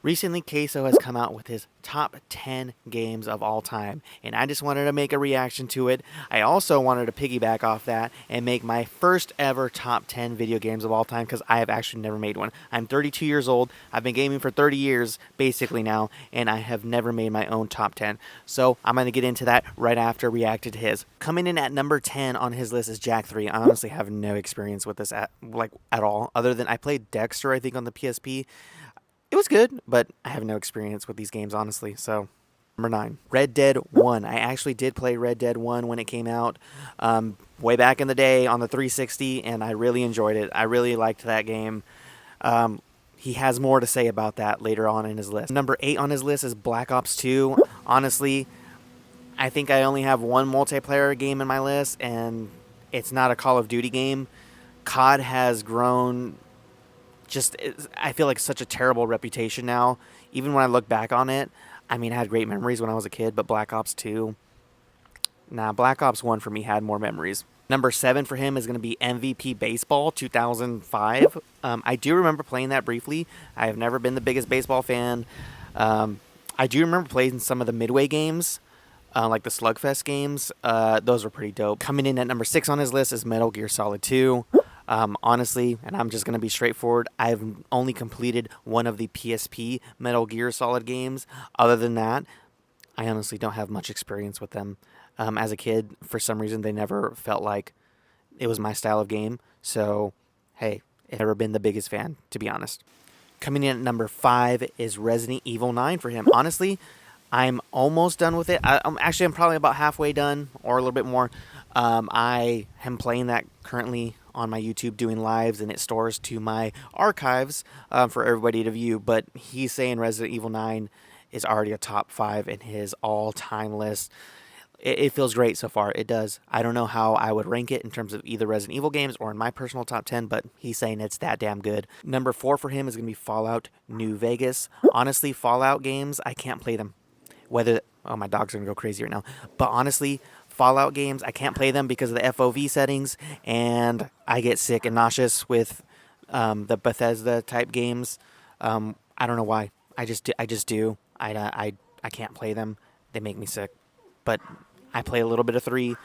Recently, CaseOh's has come out with his top 10 games of all time, and I just wanted to make a reaction to it. I also wanted to piggyback off that and make my first ever top 10 video games of all time because I have actually never made one. I'm 32 years old. I've been gaming for 30 years, basically now, and I have never made my own top 10. So I'm going to get into that right after reacting to his. Coming in at number 10 on his list is Jak 3. I honestly have no experience with this at all, other than I played Dexter, I think, on the PSP. It was good, but I have no experience with these games, honestly. So, number 9, Red Dead 1. I actually did play Red Dead 1 when it came out way back in the day on the 360, and I really enjoyed it. I really liked that game. He has more to say about that later on in his list. Number 8 on his list is Black Ops 2. Honestly, I think I only have one multiplayer game in my list, and it's not a Call of Duty game. COD has grown I feel like such a terrible reputation now. Even when I look back on it, I mean, I had great memories when I was a kid, but Black Ops 2, Black Ops 1 for me had more memories. Number 7 for him is going to be MVP Baseball 2005. I do remember playing that briefly. I have never been the biggest baseball fan. I do remember playing some of the Midway games, like the Slugfest games. Those were pretty dope. Coming in at number 6 on his list is Metal Gear Solid 2. Honestly, and I'm just going to be straightforward, I've only completed one of the PSP Metal Gear Solid games. Other than that, I honestly don't have much experience with them. As a kid, for some reason, they never felt like it was my style of game. So, hey, I've never been the biggest fan, to be honest. Coming in at number 5 is Resident Evil 9 for him. Honestly, I'm almost done with it. I'm probably about halfway done, or a little bit more. I am playing that currently on my YouTube doing lives, and it stores to my archives for everybody to view. But he's saying Resident Evil 9 is already a top 5 in his all-time list. It feels great so far. It does. I don't know how I would rank it in terms of either Resident Evil games or in my personal top 10, but he's saying it's that damn good. Number 4 for him is going to be Fallout New Vegas. Honestly, Fallout games, I can't play them. My dog's going to go crazy right now. But honestly, Fallout games, I can't play them because of the FOV settings, and I get sick and nauseous with the Bethesda type games. I don't know why. I just do. I can't play them. They make me sick. But I play a little bit of 3.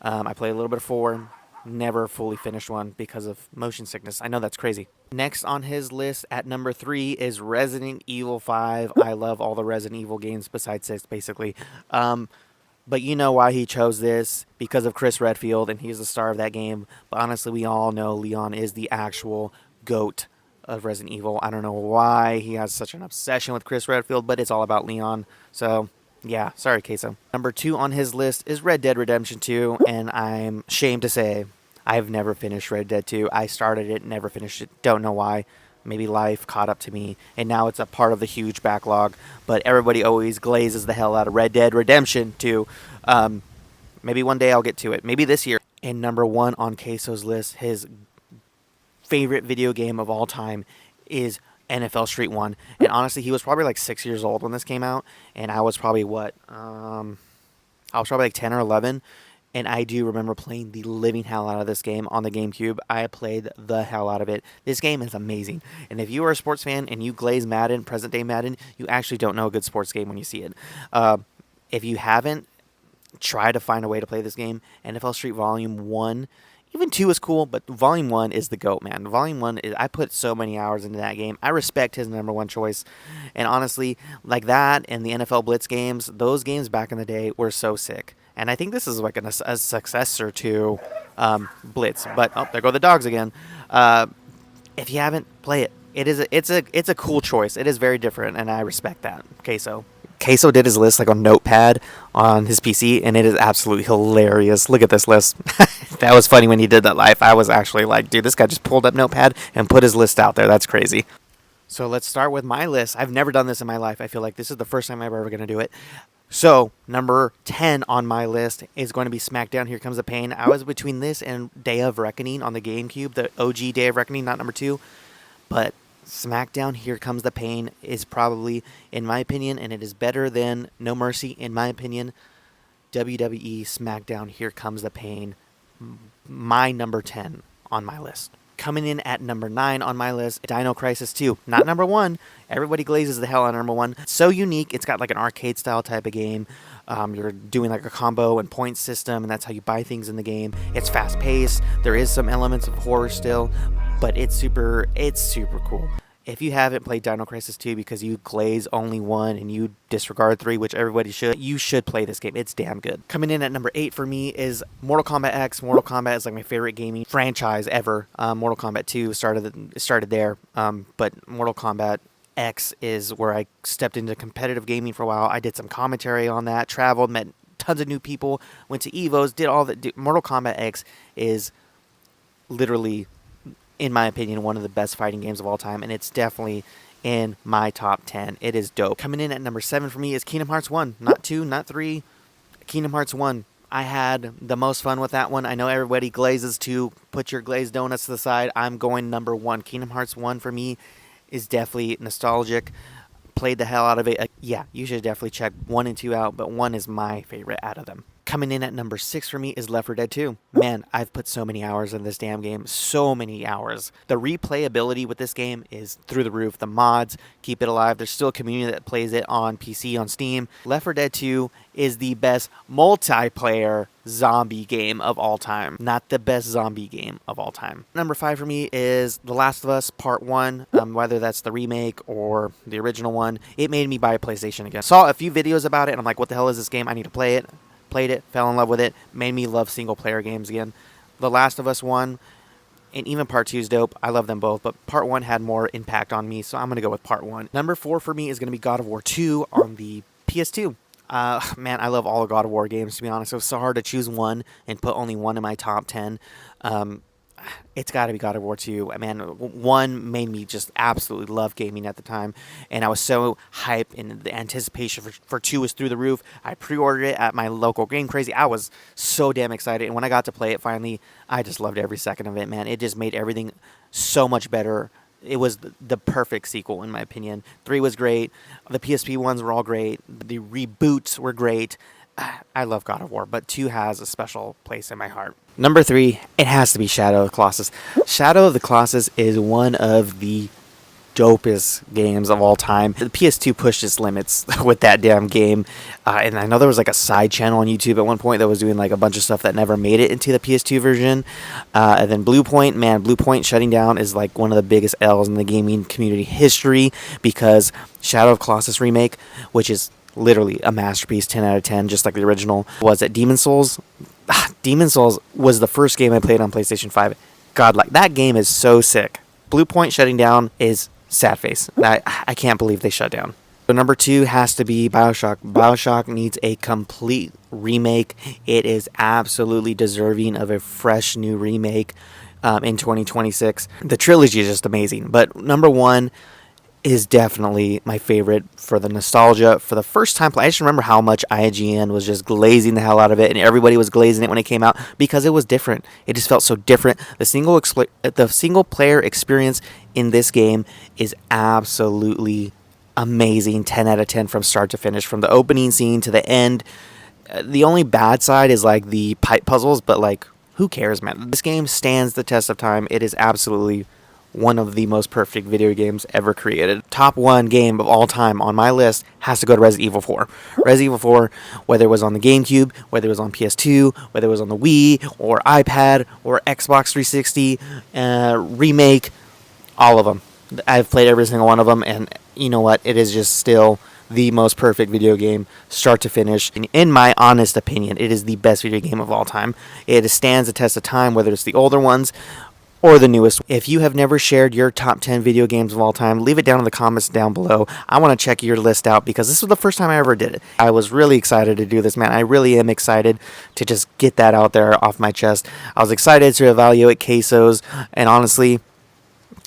I play a little bit of 4. Never fully finished one because of motion sickness. I know that's crazy. Next on his list at number 3 is Resident Evil 5. I love all the Resident Evil games besides 6, basically. But you know why he chose this, because of Chris Redfield, and he's the star of that game. But honestly, we all know Leon is the actual GOAT of Resident Evil. I don't know why he has such an obsession with Chris Redfield, but it's all about Leon. So, yeah, sorry, Queso. Number 2 on his list is Red Dead Redemption 2, and I'm ashamed to say I've never finished Red Dead 2. I started it, never finished it. Don't know why. Maybe life caught up to me, and now it's a part of the huge backlog. But everybody always glazes the hell out of Red Dead Redemption 2. Maybe one day I'll get to it. Maybe this year. And number 1 on CaseOh's list, his favorite video game of all time is NFL Street 1. And honestly, he was probably like 6 years old when this came out, and I was probably like 10 or 11. And I do remember playing the living hell out of this game on the GameCube. I played the hell out of it. This game is amazing. And if you are a sports fan and you glaze Madden, present-day Madden, you actually don't know a good sports game when you see it. If you haven't, try to find a way to play this game. NFL Street Volume 1, even 2 is cool, but Volume 1 is the GOAT, man. Volume 1, I put so many hours into that game. I respect his number 1 choice. And honestly, like that and the NFL Blitz games, those games back in the day were so sick. And I think this is like a successor to Blitz. But, oh, there go the dogs again. If you haven't, play it. It's a cool choice. It is very different, and I respect that. Queso did his list like on Notepad on his PC, and it is absolutely hilarious. Look at this list. That was funny when he did that live. I was actually like, dude, this guy just pulled up Notepad and put his list out there. That's crazy. So let's start with my list. I've never done this in my life. I feel like this is the first time I'm ever going to do it. So, number 10 on my list is going to be SmackDown Here Comes the Pain. I was between this and Day of Reckoning on the GameCube, the OG Day of Reckoning, not number 2. But SmackDown Here Comes the Pain is probably, in my opinion, and it is better than No Mercy, in my opinion, WWE SmackDown Here Comes the Pain, my number 10 on my list. Coming in at number 9 on my list, Dino Crisis 2. Not number 1. Everybody glazes the hell out of number 1. So unique. It's got like an arcade style type of game. You're doing like a combo and point system, and that's how you buy things in the game. It's fast paced. There is some elements of horror still, but it's super cool. If you haven't played Dino Crisis 2 because you glaze only 1 and you disregard 3, which everybody should, you should play this game. It's damn good. Coming in at number 8 for me is Mortal Kombat X. Mortal Kombat is like my favorite gaming franchise ever. Mortal Kombat 2 started there, but Mortal Kombat X is where I stepped into competitive gaming for a while. I did some commentary on that, traveled, met tons of new people, went to Evos, did all that. Mortal Kombat X is literally, in my opinion, one of the best fighting games of all time, and it's definitely in my top 10. It is dope. Coming in at number 7 for me is Kingdom Hearts 1. Not 2, not 3. Kingdom Hearts 1. I had the most fun with that one. I know everybody glazes 2. Put your glazed donuts to the side. I'm going number 1. Kingdom Hearts 1 for me is definitely nostalgic. Played the hell out of it. Yeah, you should definitely check 1 and 2 out, but 1 is my favorite out of them. Coming in at number 6 for me is Left 4 Dead 2. Man, I've put so many hours in this damn game. So many hours. The replayability with this game is through the roof. The mods keep it alive. There's still a community that plays it on PC, on Steam. Left 4 Dead 2 is the best multiplayer zombie game of all time. Not the best zombie game of all time. Number 5 for me is The Last of Us Part 1. Whether that's the remake or the original one, it made me buy a PlayStation again. Saw a few videos about it, and I'm like, what the hell is this game? I need to play it. Played it, fell in love with it, made me love single-player games again. The Last of Us 1 and even Part 2 is dope. I love them both, but Part 1 had more impact on me, so I'm going to go with Part 1. Number 4 for me is going to be God of War 2 on the PS2. Man, I love all the God of War games, to be honest. It was so hard to choose one and put only one in my top 10. It's got to be God of War 2. Man, 1 made me just absolutely love gaming at the time, and I was so hyped, and the anticipation for 2 was through the roof. I pre-ordered it at my local Game Crazy. I was so damn excited, and when I got to play it finally, I just loved every second of it, man. It just made everything so much better. It was the perfect sequel, in my opinion. 3 was great. The PSP ones were all great. The reboots were great. I love God of War, but 2 has a special place in my heart. Number 3, it has to be Shadow of the Colossus. Shadow of the Colossus is one of the dopest games of all time. The PS2 pushed its limits with that damn game. And I know there was like a side channel on YouTube at one point that was doing like a bunch of stuff that never made it into the PS2 version. And then Bluepoint, man, Bluepoint shutting down is like one of the biggest L's in the gaming community history, because Shadow of Colossus remake, which is literally a masterpiece, 10 out of 10, just like the original, was at Demon's Souls. Demon's Souls was the first game I played on PlayStation 5. God, like, that game is so sick. Bluepoint shutting down is sad face. I can't believe they shut down. So number 2 has to be BioShock. BioShock needs a complete remake. It is absolutely deserving of a fresh new remake in 2026. The trilogy is just amazing. But number 1 is definitely my favorite for the nostalgia. For the first time I just remember how much IGN was just glazing the hell out of it, and everybody was glazing it when it came out because it was different. It just felt so different. The single player experience in this game is absolutely amazing. 10 out of 10 from start to finish, from the opening scene to the end. The only bad side is like the pipe puzzles, but like, who cares, man? This game stands the test of time. It is absolutely one of the most perfect video games ever created. Top 1 game of all time on my list has to go to Resident Evil 4. Resident Evil 4, whether it was on the GameCube, whether it was on PS2, whether it was on the Wii, or iPad, or Xbox 360, remake, all of them. I've played every single one of them, and you know what? It is just still the most perfect video game, start to finish. In my honest opinion, it is the best video game of all time. It stands the test of time, whether it's the older ones or the newest. If you have never shared your top 10 video games of all time, leave it down in the comments down below. I want to check your list out because this was the first time I ever did it. I was really excited to do this, man. I really am excited to just get that out there off my chest. I was excited to evaluate CaseOh's, and honestly,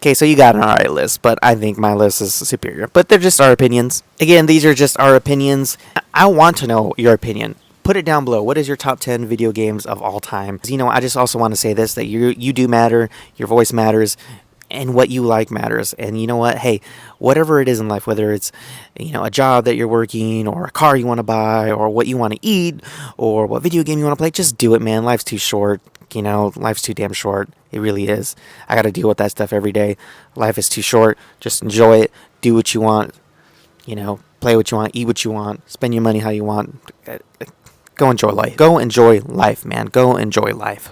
CaseOh, you got an alright list, but I think my list is superior. But they're just our opinions. Again, these are just our opinions. I want to know your opinion. Put it down below. What is your top 10 video games of all time? You know, I just also want to say this, that you do matter. Your voice matters. and what you like matters. And you know what? Hey, whatever it is in life, whether it's, a job that you're working, or a car you want to buy, or what you want to eat, or what video game you want to play, just do it, man. Life's too short. Life's too damn short. It really is. I got to deal with that stuff every day. Life is too short. Just enjoy it. Do what you want. Play what you want. Eat what you want. Spend your money how you want. Go enjoy life. Go enjoy life, man. Go enjoy life.